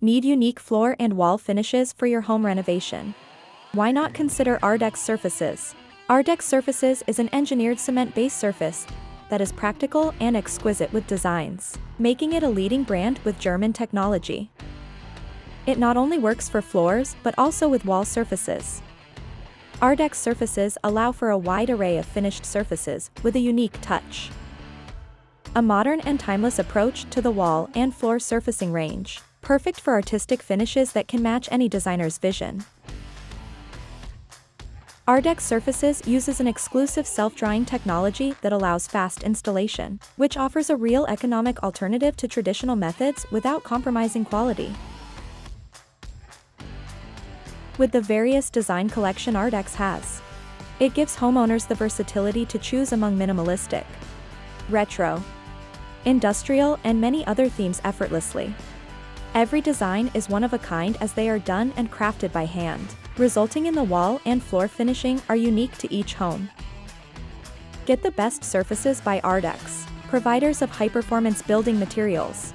Need unique floor and wall finishes for your home renovation? Why not consider ARDEX Surfaces? ARDEX Surfaces is an engineered cement-based surface that is practical and exquisite with designs, making it a leading brand with German technology. It not only works for floors but also with wall surfaces. ARDEX Surfaces allow for a wide array of finished surfaces with a unique touch. A modern and timeless approach to the wall and floor surfacing range, perfect for artistic finishes that can match any designer's vision. ARDEX Surfaces uses an exclusive self-drying technology that allows fast installation, which offers a real economic alternative to traditional methods without compromising quality. With the various design collection ARDEX has, it gives homeowners the versatility to choose among minimalistic, retro, industrial, and many other themes effortlessly. Every design is one of a kind as they are done and crafted by hand, resulting in the wall and floor finishing are unique to each home. Get the best surfaces by ARDEX, providers of high-performance building materials.